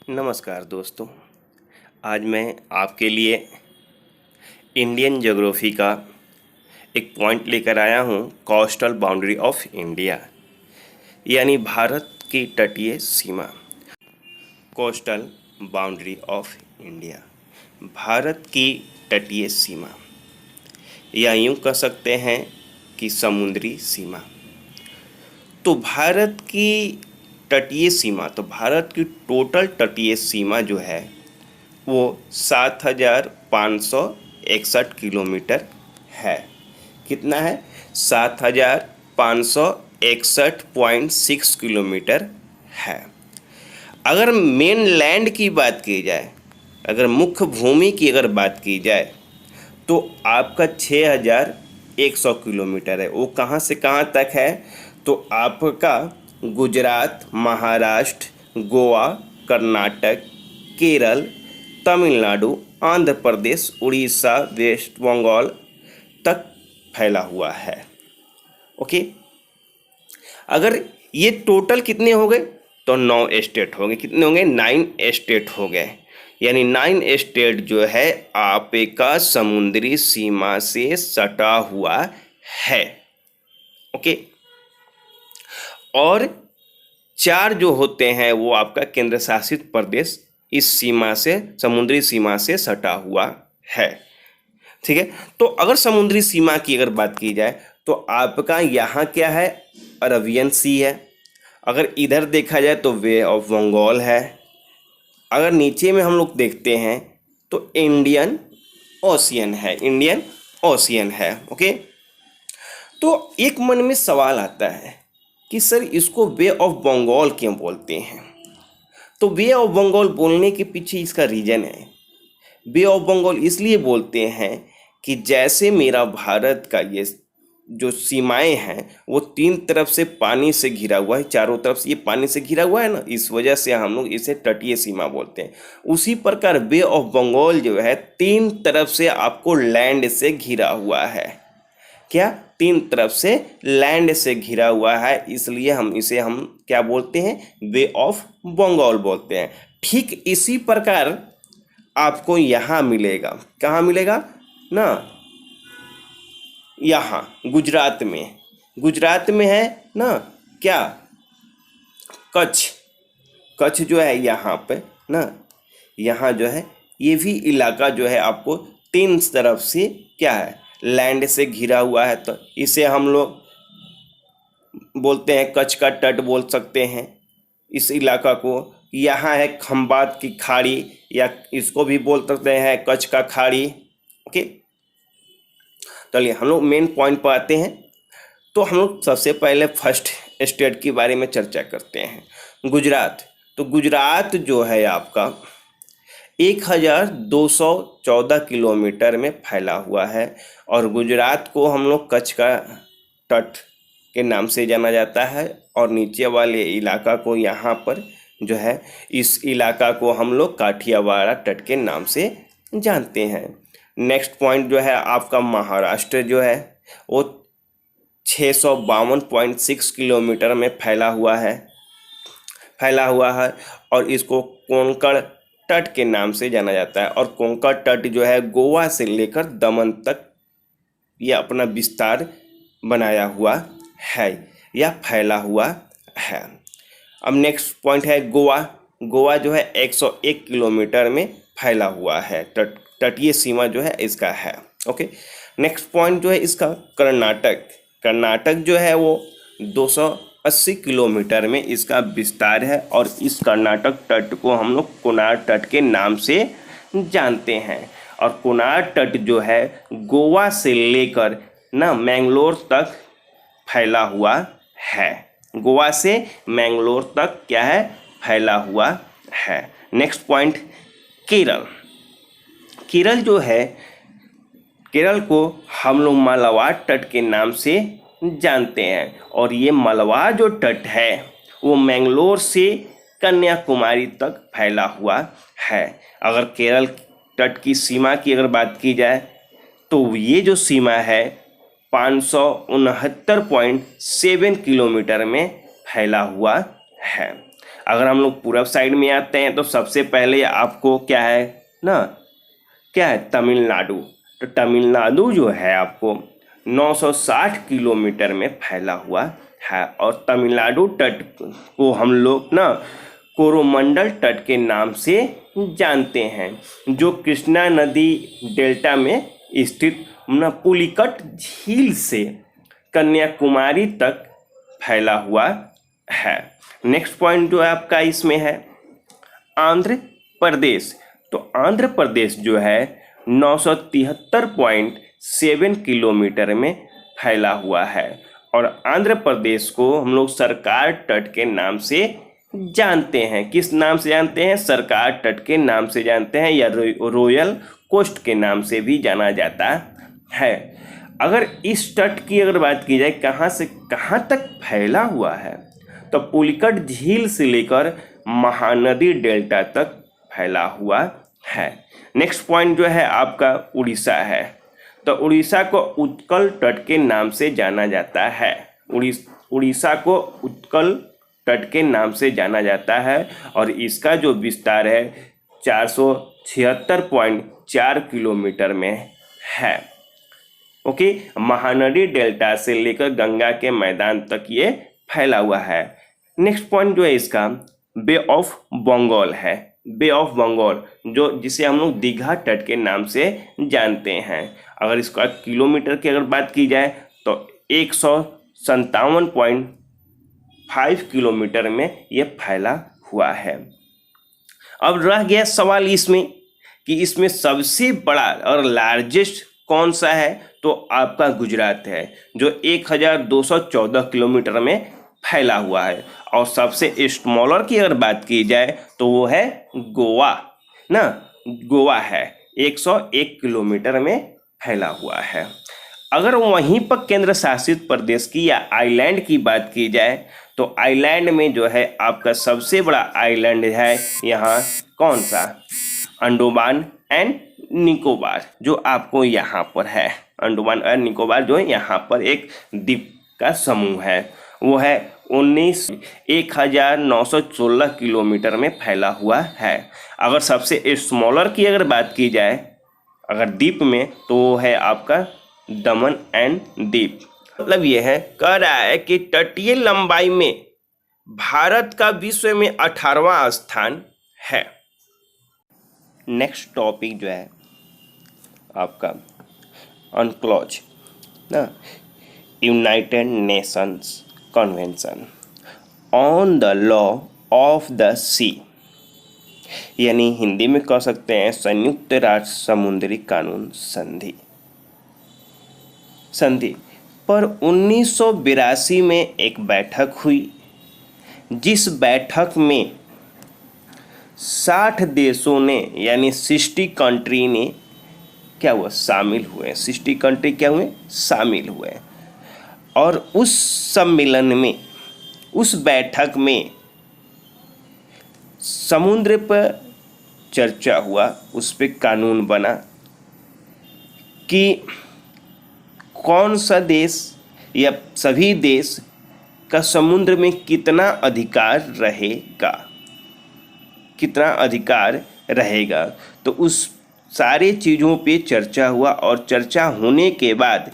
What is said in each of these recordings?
नमस्कार दोस्तों। आज मैं आपके लिए इंडियन ज्योग्राफी का एक पॉइंट लेकर आया हूँ, कोस्टल बाउंड्री ऑफ इंडिया, यानी भारत की तटीय सीमा। Coastal boundary of India, Bharat की तटीय सीमा, या यूँ कह सकते हैं कि समुद्री सीमा। तो भारत की तटीय सीमा, तो भारत की टोटल तटीय सीमा जो है वो 7,561 किलोमीटर है। कितना है? 7,561.6 किलोमीटर है। अगर मेन लैंड की बात की जाए, अगर मुख्य भूमि की अगर बात की जाए, तो आपका 6,100 किलोमीटर है। वो कहाँ से कहाँ तक है? तो आपका गुजरात, महाराष्ट्र, गोवा, कर्नाटक, केरल, तमिलनाडु, आंध्र प्रदेश, उड़ीसा, वेस्ट बंगाल तक फैला हुआ है। ओके, अगर ये टोटल कितने हो गए? तो 9 स्टेट हो गए। कितने होंगे? 9 स्टेट हो गए। यानी 9 स्टेट जो है आपका समुद्री सीमा से सटा हुआ है। ओके, और 4 जो होते हैं वो आपका केंद्र शासित प्रदेश इस सीमा से, समुद्री सीमा से सटा हुआ है। ठीक है, तो अगर समुद्री सीमा की अगर बात की जाए तो आपका यहाँ क्या है? अरबियन सी है। अगर इधर देखा जाए तो वे ऑफ बंगाल है। अगर नीचे में हम लोग देखते हैं तो इंडियन ओशियन है, इंडियन ओशियन है। ओके, तो एक मन में सवाल आता है कि सर इसको वे ऑफ बंगाल क्यों बोलते हैं? तो वे ऑफ बंगाल बोलने के पीछे इसका रीजन है। बे ऑफ बंगाल इसलिए बोलते हैं कि जैसे मेरा भारत का ये जो सीमाएं हैं वो 3 तरफ से पानी से घिरा हुआ है, चारों तरफ से ये पानी से घिरा हुआ है ना, इस वजह से हम लोग इसे तटीय सीमा बोलते हैं। उसी प्रकार बे ऑफ बंगाल जो है 3 तरफ से आपको लैंड से घिरा हुआ है। क्या? 3 तरफ से लैंड से घिरा हुआ है, इसलिए हम क्या बोलते हैं? बे ऑफ बंगाल बोलते हैं। ठीक इसी प्रकार आपको यहाँ मिलेगा। कहाँ मिलेगा ना? यहाँ गुजरात में, गुजरात में है ना क्या? कच्छ, कच्छ जो है यहाँ पे ना, यहाँ जो है ये भी इलाका जो है आपको 3 तरफ से क्या है? लैंड से घिरा हुआ है। तो इसे हम लोग बोलते हैं कच्छ का तट बोल सकते हैं इस इलाका को। यहाँ है खंबात की खाड़ी, या इसको भी बोल सकते हैं कच्छ का खाड़ी। ओके, चलिए हम लोग मेन पॉइंट पर आते हैं। तो हम लोग सबसे पहले फर्स्ट स्टेट के बारे में चर्चा करते हैं, गुजरात। तो गुजरात जो है आपका 1,214 किलोमीटर में फैला हुआ है, और गुजरात को हम लोग कच्छ का तट के नाम से जाना जाता है, और नीचे वाले इलाका को यहाँ पर जो है इस इलाका को हम लोग काठियावाड़ तट के नाम से जानते हैं। नेक्स्ट पॉइंट जो है आपका महाराष्ट्र जो है वो 652.6 किलोमीटर में फैला हुआ है, और इसको कोंकण तट के नाम से जाना जाता है। और कोंकण तट जो है गोवा से लेकर दमन तक यह अपना विस्तार बनाया हुआ है या फैला हुआ है। अब नेक्स्ट पॉइंट है गोवा। गोवा जो है 101 किलोमीटर में फैला हुआ है, तटीय सीमा जो है इसका है। ओके, नेक्स्ट पॉइंट जो है इसका कर्नाटक। कर्नाटक जो है वो 280 किलोमीटर में इसका विस्तार है, और इस कर्नाटक तट को हम लोग कोणार्क तट के नाम से जानते हैं। और कोणार्क तट जो है गोवा से लेकर ना मैंगलोर तक फैला हुआ है। गोवा से मैंगलोर तक क्या है? फैला हुआ है। Next point Kerala. केरल जो है, केरल को हम लोग मालाबार तट के नाम से जानते हैं, और ये मालाबार जो तट है वो मैंगलोर से कन्याकुमारी तक फैला हुआ है। अगर केरल तट की सीमा की अगर बात की जाए तो ये जो सीमा है 569.7 किलोमीटर में फैला हुआ है। अगर हम लोग पूरब साइड में आते हैं तो सबसे पहले आपको क्या है ना, क्या है, तमिलनाडु। तो तमिलनाडु जो है आपको 960 किलोमीटर में फैला हुआ है, और तमिलनाडु तट को हम लोग ना कोरोमंडल तट के नाम से जानते हैं, जो कृष्णा नदी डेल्टा में स्थित ना पुलिकट झील से कन्याकुमारी तक फैला हुआ है। नेक्स्ट पॉइंट जो है आपका इसमें है आंध्र प्रदेश। तो आंध्र प्रदेश जो है 973.7 किलोमीटर में फैला हुआ है, और आंध्र प्रदेश को हम लोग सरकार तट के नाम से जानते हैं। किस नाम से जानते हैं? सरकार तट के नाम से जानते हैं, या रॉयल कोस्ट के नाम से भी जाना जाता है। अगर इस तट की अगर बात की जाए कहाँ से कहाँ तक फैला हुआ है, तो पुलिकट झील से लेकर महानदी डेल्टा तक फैला हुआ है। नेक्स्ट पॉइंट जो है आपका उड़ीसा है। तो उड़ीसा को उत्कल तट के नाम से जाना जाता है। उड़ीसा को उत्कल तट के नाम से जाना जाता है, और इसका जो विस्तार है 476.4 किलोमीटर में है। ओके, महानदी डेल्टा से लेकर गंगा के मैदान तक ये फैला हुआ है। नेक्स्ट पॉइंट जो है इसका बे ऑफ बंगाल है। बे ऑफ बंगाल जो जिसे हम लोग दीघा तट के नाम से जानते हैं। अगर इसका किलोमीटर की अगर बात की जाए तो 157.5 किलोमीटर में ये फैला हुआ है। अब रह गया सवाल इसमें कि इसमें सबसे बड़ा और लार्जेस्ट कौन सा है, तो आपका गुजरात है, जो 1214 किलोमीटर में फैला हुआ है। और सबसे स्मॉलर की अगर बात की जाए तो वो है गोवा ना, गोवा है 101 किलोमीटर में फैला हुआ है। अगर वहीं पर केंद्र शासित प्रदेश की या आइलैंड की बात की जाए तो आइलैंड में जो है आपका सबसे बड़ा आइलैंड है यहाँ कौन सा, अंडमान एंड निकोबार, जो आपको यहाँ पर है। अंडमान और निकोबार जो है यहाँ पर एक द्वीप का समूह है, वो है 1916 किलोमीटर में फैला हुआ है। अगर सबसे स्मॉलर की अगर बात की जाए अगर द्वीप में, तो वो है आपका दमन एंड दीव। मतलब ये है, कह रहा है कि तटीय लंबाई में भारत का विश्व में 18वां स्थान है। नेक्स्ट टॉपिक जो है आपका अनक्लॉज ना, United Nations Convention on the Law of the Sea, यानी हिंदी में कह सकते हैं संयुक्त राष्ट्र समुद्री कानून संधि पर 1982 में एक बैठक हुई, जिस बैठक में 60 देशों ने यानी 60 कंट्री ने क्या हुआ, शामिल हुए। 60 कंट्री क्या हुए, शामिल हुए। और उस सम्मेलन में, उस बैठक में समुद्र पर चर्चा हुआ, उस पर कानून बना कि कौन सा देश या सभी देश का समुद्र में कितना अधिकार रहेगा, कितना अधिकार रहेगा। तो उस सारे चीज़ों पे चर्चा हुआ, और चर्चा होने के बाद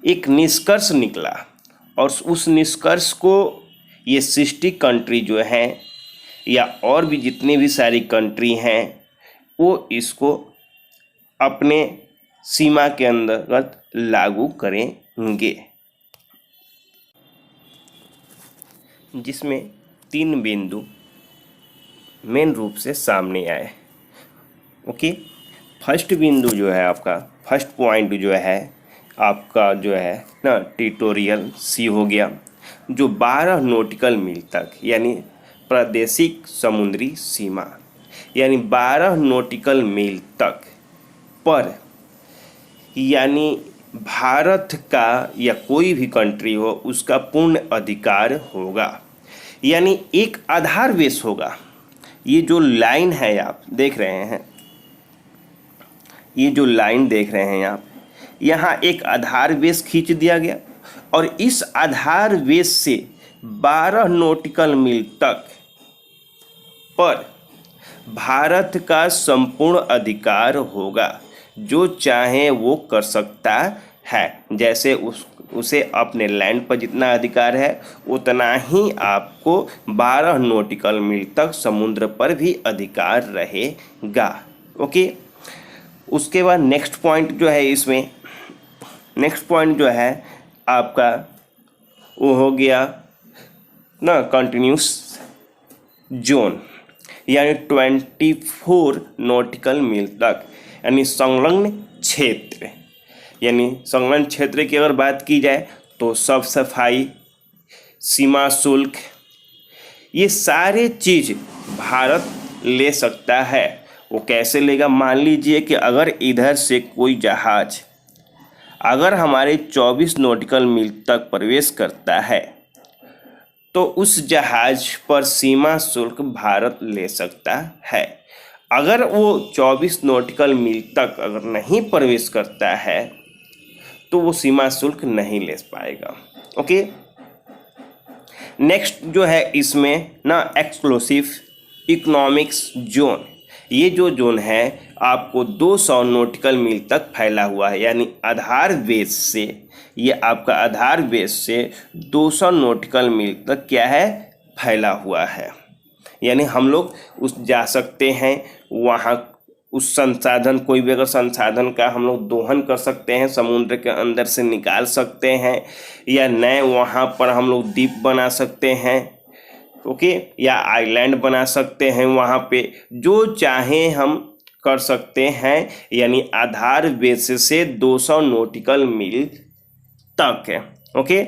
एक निष्कर्ष निकला, और उस निष्कर्ष को ये 60 कंट्री जो हैं या और भी जितने भी सारी कंट्री हैं वो इसको अपने सीमा के अंतर्गत लागू करेंगे, जिसमें 3 बिंदु मेन रूप से सामने आए। ओके, फर्स्ट बिंदु जो है आपका, फर्स्ट पॉइंट जो है आपका जो है ना टेरिटोरियल सी हो गया, जो 12 नॉटिकल मील तक यानी प्रादेशिक समुद्री सीमा, यानी 12 नॉटिकल मील तक पर, यानी भारत का या कोई भी कंट्री हो उसका पूर्ण अधिकार होगा, यानी एक आधार बेस होगा। ये जो लाइन है आप देख रहे हैं, ये जो लाइन देख रहे हैं आप, यहाँ एक आधार बेस खींच दिया गया, और इस आधार बेस से 12 नॉटिकल मील तक पर भारत का संपूर्ण अधिकार होगा, जो चाहे वो कर सकता है। जैसे उसे अपने लैंड पर जितना अधिकार है उतना ही आपको 12 नॉटिकल मील तक समुद्र पर भी अधिकार रहेगा। ओके, उसके बाद नेक्स्ट पॉइंट जो है इसमें, नेक्स्ट पॉइंट जो है आपका वो हो गया ना कंटिन्यूस जोन, यानी 24 नॉटिकल मील तक, यानी संलग्न क्षेत्र। यानी संलग्न क्षेत्र की अगर बात की जाए तो साफ सफाई, सीमा शुल्क, ये सारे चीज भारत ले सकता है। वो कैसे लेगा? मान लीजिए कि अगर इधर से कोई जहाज अगर हमारे 24 नॉटिकल मील तक प्रवेश करता है तो उस जहाज पर सीमा शुल्क भारत ले सकता है। अगर वो 24 नॉटिकल मील तक अगर नहीं प्रवेश करता है तो वो सीमा शुल्क नहीं ले पाएगा। ओके, नेक्स्ट जो है इसमें ना एक्सक्लूसिव इकोनॉमिक्स जोन, ये जो जोन है आपको 200 नॉटिकल मील तक फैला हुआ है, यानी आधार बेस से, ये आपका आधार बेस से 200 नॉटिकल मील तक क्या है, फैला हुआ है। यानी हम लोग उस जा सकते हैं वहाँ, उस संसाधन, कोई भी अगर संसाधन का हम लोग दोहन कर सकते हैं, समुद्र के अंदर से निकाल सकते हैं, या नए वहाँ पर हम लोग द्वीप बना सकते हैं। ओके, या आइलैंड बना सकते हैं, वहाँ पे जो चाहें हम कर सकते हैं। यानी आधार बेस से 200 नॉटिकल मील तक है। ओके,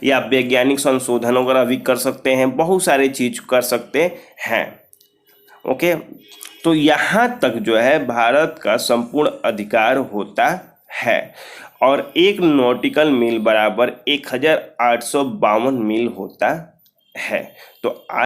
या वैज्ञानिक संशोधन वगैरह भी कर सकते हैं, बहुत सारे चीज कर सकते हैं। ओके, तो यहाँ तक जो है भारत का संपूर्ण अधिकार होता है, और 1 नॉटिकल मील बराबर 1852 मील होता है। तो